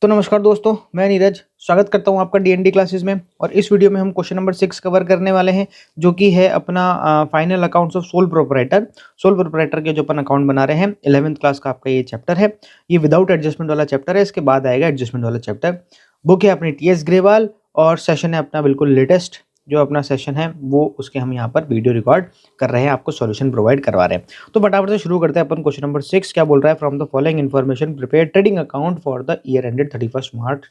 तो नमस्कार दोस्तों, मैं नीरज स्वागत करता हूं आपका डीएनडी क्लासेस में। और इस वीडियो में हम क्वेश्चन नंबर 6 कवर करने वाले हैं, जो कि है अपना final accounts of sole proprietor. Sole proprietor के जो अपन अकाउंट बना रहे हैं, 11th क्लास का आपका ये चैप्टर है। ये विदाउट एडजस्टमेंट वाला चैप्टर है, इसके बाद आएगा एडजस्टमेंट वाला चैप्टर। बुक है अपनी टीएस ग्रेवाल और सेशन है अपना बिल्कुल लेटेस्ट। जो अपना सेशन है वो उसके हम यहाँ पर वीडियो रिकॉर्ड कर रहे हैं, आपको सॉल्यूशन प्रोवाइड करवा रहे हैं। तो फटाफट से शुरू करते हैं अपन। क्वेश्चन नंबर 6 क्या बोल रहा है? From the following information prepare trading account for the year ended 31 March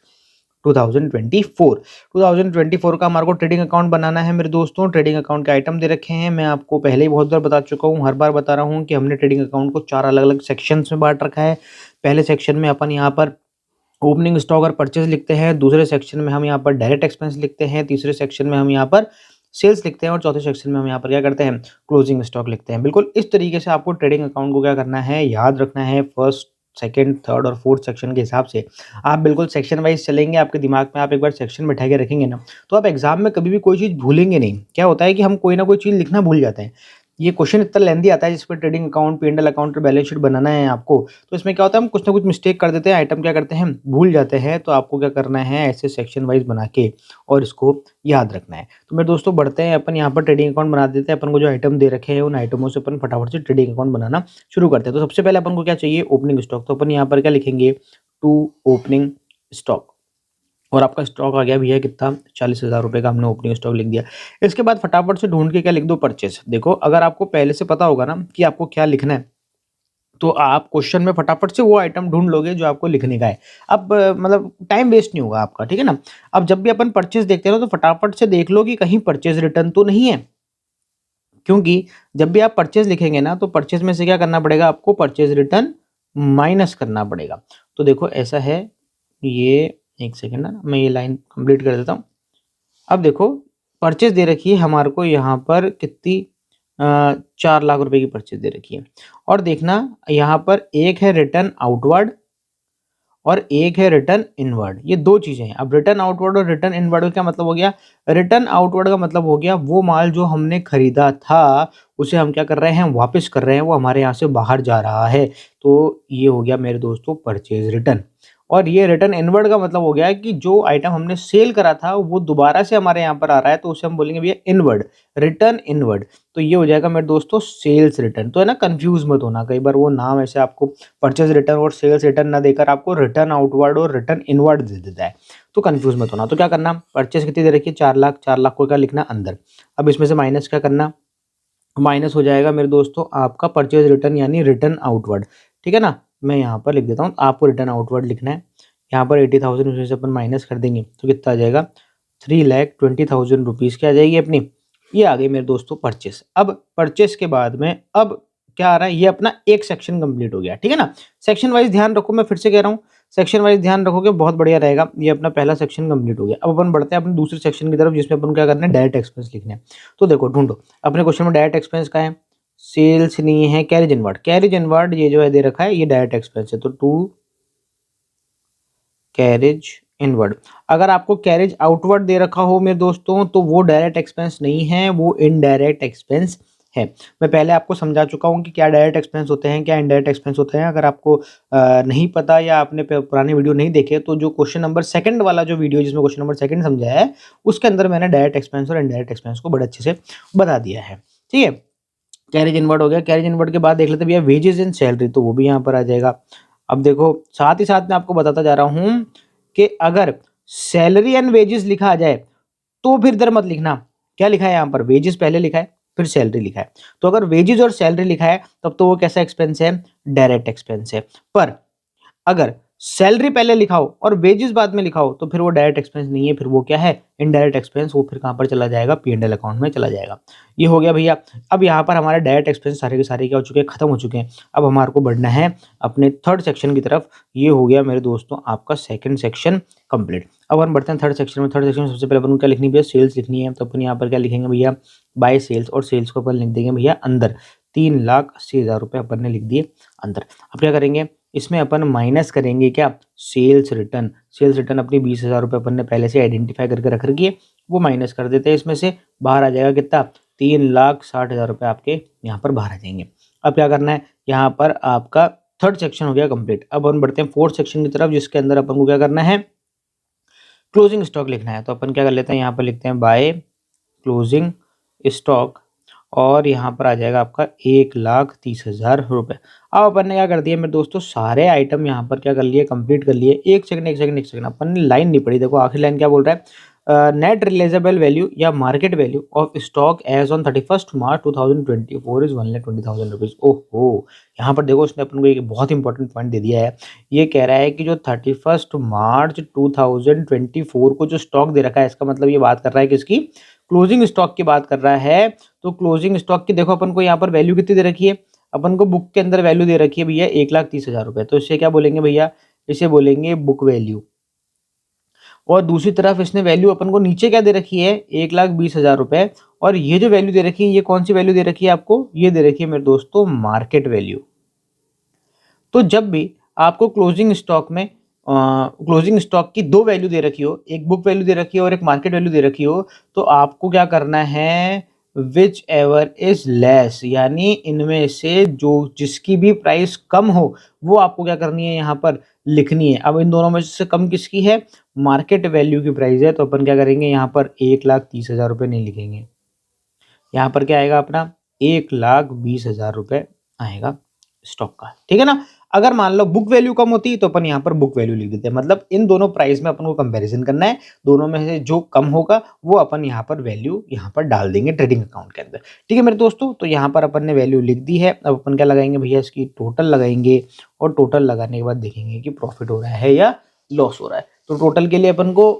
2024। 2024 का हमारे को ट्रेडिंग अकाउंट बनाना है मेरे दोस्तों। ट्रेडिंग अकाउंट के आइटम दे रखे हैं, मैं आपको पहले ही बहुत बार बता चुका हूँ, हर बार बता रहा हूँ कि हमने ट्रेडिंग अकाउंट को 4 अलग अलग सेक्शंस में बांट रखा है। पहले सेक्शन में अपन यहाँ पर ओपनिंग स्टॉक और परचेज लिखते हैं, दूसरे सेक्शन में हम यहाँ पर डायरेक्ट एक्सपेंस लिखते हैं, तीसरे सेक्शन में हम यहाँ पर सेल्स लिखते हैं और चौथे सेक्शन में हम यहाँ पर क्या करते हैं, क्लोजिंग स्टॉक लिखते हैं। बिल्कुल इस तरीके से आपको ट्रेडिंग अकाउंट को क्या करना है, याद रखना है। फर्स्ट, सेकंड, थर्ड और फोर्थ सेक्शन के हिसाब से आप बिल्कुल सेक्शन वाइज चलेंगे। आपके दिमाग में आप एक बार सेक्शन बैठा के रखेंगे ना, तो आप एग्जाम में कभी भी कोई चीज़ भूलेंगे नहीं। क्या होता है कि हम कोई ना कोई चीज़ लिखना भूल जाते हैं। ये क्वेश्चन इतना लेंदी आता है जिस पे ट्रेडिंग अकाउंट, P&L अकाउंट और बैलेंस शीट बनाना है आपको, तो इसमें क्या होता है, हम कुछ ना कुछ मिस्टेक कर देते हैं, आइटम क्या करते हैं, भूल जाते हैं। तो आपको क्या करना है, ऐसे सेक्शन वाइज बना के और इसको याद रखना है। तो मेरे दोस्तों बढ़ते हैं, अपन यहाँ पर ट्रेडिंग अकाउंट बना देते हैं। अपन को जो आइटम दे रखे हैं उन आइटमों से अपन फटाफट से ट्रेडिंग अकाउंट बनाना शुरू करते हैं। तो सबसे पहले अपन को क्या चाहिए, ओपनिंग स्टॉक। तो अपन यहाँ पर क्या लिखेंगे, टू ओपनिंग स्टॉक। और आपका स्टॉक आ गया भैया कितना, 40,000 रुपये का हमने ओपनिंग स्टॉक लिख दिया। इसके बाद फटाफट से ढूंढ के क्या लिख दो, परचेस। देखो अगर आपको पहले से पता होगा ना कि आपको क्या लिखना है, तो आप क्वेश्चन में फटाफट से वो आइटम ढूंढ लोगे जो आपको लिखने का है। अब मतलब टाइम वेस्ट नहीं होगा आपका, ठीक है ना। अब जब भी अपन परचेस देखते हैं ना, तो फटाफट से देख लो कि कहीं परचेस रिटर्न तो नहीं है, क्योंकि जब भी आप परचेज लिखेंगे ना, तो परचेज में से क्या करना पड़ेगा आपको, परचेज रिटर्न माइनस करना पड़ेगा। तो देखो ऐसा है, ये एक सेकेंड ना, मैं ये लाइन कंप्लीट कर देता हूँ। अब देखो परचेज दे रखी है हमारे को यहाँ पर कितनी, 4 लाख रुपए की परचेज दे रखी है। और देखना यहाँ पर एक है रिटर्न आउटवर्ड और एक है रिटर्न इनवर्ड। ये दो चीजें हैं। अब रिटर्न आउटवर्ड और रिटर्न इनवर्ड का क्या मतलब हो गया, रिटर्न आउटवर्ड का मतलब हो गया वो माल जो हमने खरीदा था उसे हम क्या कर रहे हैं, वापस कर रहे हैं, वो हमारे यहाँ से बाहर जा रहा है। तो ये हो गया मेरे दोस्तों परचेज रिटर्न। और ये रिटर्न इनवर्ड का मतलब हो गया कि जो आइटम हमने सेल करा था वो दोबारा से हमारे यहाँ पर आ रहा है, तो उसे हम बोलेंगे भैया इनवर्ड, रिटर्न इनवर्ड। तो ये हो जाएगा मेरे दोस्तों सेल्स रिटर्न। तो है ना, कंफ्यूज मत होना, कई बार वो नाम ऐसे आपको परचेज रिटर्न और सेल्स रिटर्न ना देकर आपको रिटर्न आउटवर्ड और रिटर्न इनवर्ड दे देता है, तो कंफ्यूज मत होना। तो क्या करना, परचेज कितनी दे रखी है, 4 लाख, 4 लाख को क्या लिखना अंदर। अब इसमें से माइनस क्या करना, माइनस हो जाएगा मेरे दोस्तों आपका परचेज रिटर्न यानी रिटर्न आउटवर्ड, ठीक है ना। मैं यहाँ पर लिख देता हूँ, आपको रिटर्न आउटवर्ड लिखना है। यहाँ पर 80,000 उसमें से अपन माइनस कर देंगे तो कितना आ जाएगा, 3,20,000 रुपीज़ क्या आ जाएगी अपनी, ये आ गई मेरे दोस्तों परचेस। अब परचेस के बाद में अब क्या आ रहा है, ये अपना एक सेक्शन कंप्लीट हो गया, ठीक है ना। सेक्शन वाइज ध्यान रखो, मैं फिर से कह रहा हूँ, सेक्शन वाइज ध्यान रखोगे बहुत बढ़िया रहेगा। ये अपना पहला सेक्शन कंप्लीट हो गया। अब अपन बढ़ते हैं अपने दूसरे सेक्शन की तरफ, जिसमें अपन क्या करना है, डायरेक्ट एक्सपेंस लिखने हैं। तो देखो ढूंढो अपने क्वेश्चन में डायरेक्ट एक्सपेंस का है, सेल्स नहीं है, कैरेज इनवर्ड, कैरेज इनवर्ड ये जो है दे रखा है, ये डायरेक्ट एक्सपेंस है। तो टू कैरेज इनवर्ड। अगर आपको कैरेज आउटवर्ड दे रखा हो मेरे दोस्तों, तो वो डायरेक्ट एक्सपेंस नहीं है, वो इनडायरेक्ट एक्सपेंस है। मैं पहले आपको समझा चुका हूँ कि क्या डायरेक्ट एक्सपेंस होते हैं, क्या इनडायरेक्ट एक्सपेंस होते हैं। अगर आपको नहीं पता या आपने पुराने वीडियो नहीं देखे, तो जो क्वेश्चन नंबर सेकंड वाला जो वीडियो जिसमें क्वेश्चन नंबर सेकंड समझाया है, उसके अंदर मैंने डायरेक्ट एक्सपेंस और इनडायरेक्ट एक्सपेंस को बड़े अच्छे से बता दिया है, ठीक है। कैरेज इनवर्ड हो गया। कैरेज इनवर्ड के बाद देख लेते हैं भैया वेजेस एंड सैलरी, तो वो भी यहाँ पर आ जाएगा। अब देखो साथ ही साथ मैं आपको बताता जा रहा हूँ कि अगर सैलरी एंड वेजेस लिखा आ जाए तो फिर इधर मत लिखना। क्या लिखा है यहाँ पर, वेजेस पहले लिखा है फिर सैलरी लिखा है। तो अगर वेजेस और सैलरी लिखा है तब तो वो कैसा एक्सपेंस है, डायरेक्ट एक्सपेंस है। पर अगर सैलरी पहले लिखा हो और वेजेस बाद में लिखा हो तो फिर वो डायरेक्ट एक्सपेंस नहीं है, फिर वो क्या है, इनडायरेक्ट एक्सपेंस। वो फिर कहाँ पर चला जाएगा, P&L अकाउंट में चला जाएगा। ये हो गया भैया। अब यहाँ पर हमारे डायरेक्ट एक्सपेंस सारे के सारे क्या हो चुके हैं, खत्म हो चुके हैं। अब हमारे को बढ़ना है अपने थर्ड सेक्शन की तरफ। ये हो गया मेरे दोस्तों आपका सेकंड सेक्शन कंप्लीट। अब हम बढ़ते हैं थर्ड सेक्शन में। थर्ड सेक्शन में सबसे पहले अपन को क्या लिखनी है भैया, सेल्स लिखनी है। तो अपन यहाँ पर क्या लिखेंगे भैया, बाय सेल्स, और सेल्स को अपन लिख देंगे भैया अंदर, 3,80,000 रुपये अपन ने लिख दिए अंदर। अब क्या करेंगे, इसमें अपन माइनस करेंगे क्या, सेल्स रिटर्न। सेल्स रिटर्न अपनी 20,000 रुपये अपन ने पहले से आइडेंटिफाई करके रख रखी है, वो माइनस कर देते हैं। इसमें से बाहर आ जाएगा कितना, 3,60,000 रुपये आपके यहाँ पर बाहर आ जाएंगे। अब क्या करना है, यहाँ पर आपका थर्ड सेक्शन हो गया कंप्लीट। अब हम बढ़ते हैं फोर्थ सेक्शन की तरफ, जिसके अंदर अपन को क्या करना है, क्लोजिंग स्टॉक लिखना है। तो अपन क्या कर लेते हैं, यहाँ पर लिखते हैं बाय क्लोजिंग स्टॉक और यहाँ पर आ जाएगा आपका 1,30,000 रुपये। अब अपन ने क्या कर दिया मेरे दोस्तों, सारे आइटम यहाँ पर क्या कर लिए, कंप्लीट कर लिए। एक सेकंड अपन ने लाइन नहीं पढ़ी। देखो आखिरी लाइन क्या बोल रहा है, नेट रिलीजेबल वैल्यू या market value of stock as on 31 March 2024 is 1,20,000 rupees. ओहो, यहाँ पर देखो उसने अपन को एक बहुत इंपॉर्टेंट पॉइंट दे दिया है। ये कह रहा है कि जो 31 मार्च 2024 को जो स्टॉक दे रखा है, इसका मतलब ये बात कर रहा है कि इसकी क्लोजिंग स्टॉक की बात कर रहा है। तो क्लोजिंग स्टॉक की देखो अपन को यहाँ पर वैल्यू कितनी दे रखी है, अपन को बुक के अंदर वैल्यू दे रखी है भैया 1,30,000 रुपये। तो इसे क्या बोलेंगे भैया, इसे बोलेंगे बुक वैल्यू। और दूसरी तरफ इसने वैल्यू अपन को नीचे क्या दे रखी है, 1,20,000 रुपये। और ये जो वैल्यू दे रखी है, ये कौन सी वैल्यू दे रखी है आपको, ये दे रखी है मेरे दोस्तों मार्केट वैल्यू। तो जब भी आपको क्लोजिंग स्टॉक में क्लोजिंग स्टॉक की दो वैल्यू दे रखी हो, एक बुक वैल्यू दे रखी हो और एक मार्केट वैल्यू दे रखी हो, तो आपको क्या करना है, विच एवर इज लेस, यानी इनमें से जो जिसकी भी प्राइस कम हो वो आपको क्या करनी है, यहाँ पर लिखनी है। अब इन दोनों में से कम किसकी है, मार्केट वैल्यू की प्राइस है। तो अपन क्या करेंगे, यहाँ पर 1,30,000 रुपये नहीं लिखेंगे, यहाँ पर क्या आएगा अपना 1,20,000 रुपये आएगा स्टॉक का, ठीक है ना। अगर मान लो बुक वैल्यू कम होती तो अपन यहाँ पर बुक वैल्यू लिख देते हैं। मतलब इन दोनों प्राइस में अपन को कंपैरिजन करना है, दोनों में से जो कम होगा वो अपन यहाँ पर वैल्यू यहाँ पर डाल देंगे ट्रेडिंग अकाउंट के अंदर, ठीक है मेरे दोस्तों। तो यहाँ पर अपन ने वैल्यू लिख दी है। अब अपन क्या लगाएंगे भैया, इसकी टोटल लगाएंगे और टोटल लगाने के बाद देखेंगे कि प्रॉफिट हो रहा है या लॉस हो रहा है। तो टोटल के लिए अपन को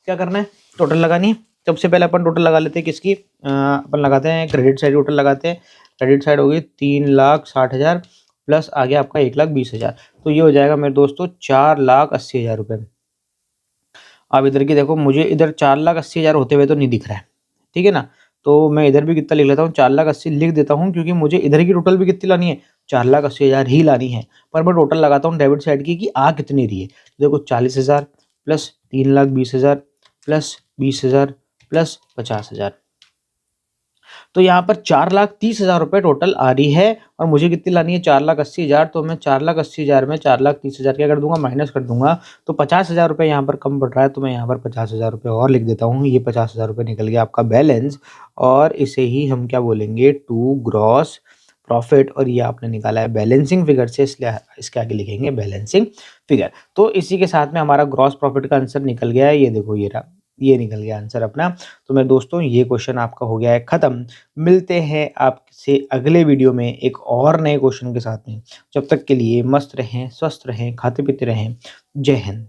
क्या करना है, टोटल लगानी है। सबसे पहले अपन टोटल लगा लेते हैं किसकी, अपन लगाते हैं क्रेडिट साइड टोटल लगाते हैं। क्रेडिट साइड होगी 3,60,000 प्लस आ गया आपका 1,20,000। तो ये हो जाएगा मेरे दोस्तों 4,80,000 रुपये। अब इधर की देखो, मुझे इधर 4,80,000 होते हुए तो नहीं दिख रहा है, ठीक है ना। तो मैं इधर भी कितना लिख लेता हूँ, 4,80,000 लिख देता हूँ, क्योंकि मुझे इधर की टोटल भी कितनी लानी है, 4,80,000 ही लानी है। पर मैं टोटल लगाता हूँ डेबिट साइड की कि आ कितनी रही है। तो देखो 40,000 प्लस 3,20,000 प्लस 20,000 प्लस 50,000। तो यहाँ पर 4,30,000 रुपये टोटल आ रही है और मुझे कितनी लानी है, 4,80,000। तो मैं 4,80,000 में 4,30,000 क्या कर दूंगा, माइनस कर दूंगा। तो 50,000 रुपये यहाँ पर कम पड़ रहा है, तो मैं यहाँ पर 50,000 रुपये और लिख देता हूँ। ये 50,000 रुपये निकल गया आपका बैलेंस, और इसे ही हम क्या बोलेंगे, टू ग्रॉस प्रॉफिट। और ये आपने निकाला है बैलेंसिंग फिगर से, इसलिए इसके आगे लिखेंगे बैलेंसिंग फिगर। तो इसी के साथ में हमारा ग्रॉस प्रॉफिट का आंसर निकल गया है। ये देखो ये रहा, ये निकल गया आंसर अपना। तो मेरे दोस्तों ये क्वेश्चन आपका हो गया है खत्म। मिलते हैं आपसे अगले वीडियो में एक और नए क्वेश्चन के साथ में। जब तक के लिए मस्त रहें, स्वस्थ रहें, खाते पीते रहें। जय हिंद।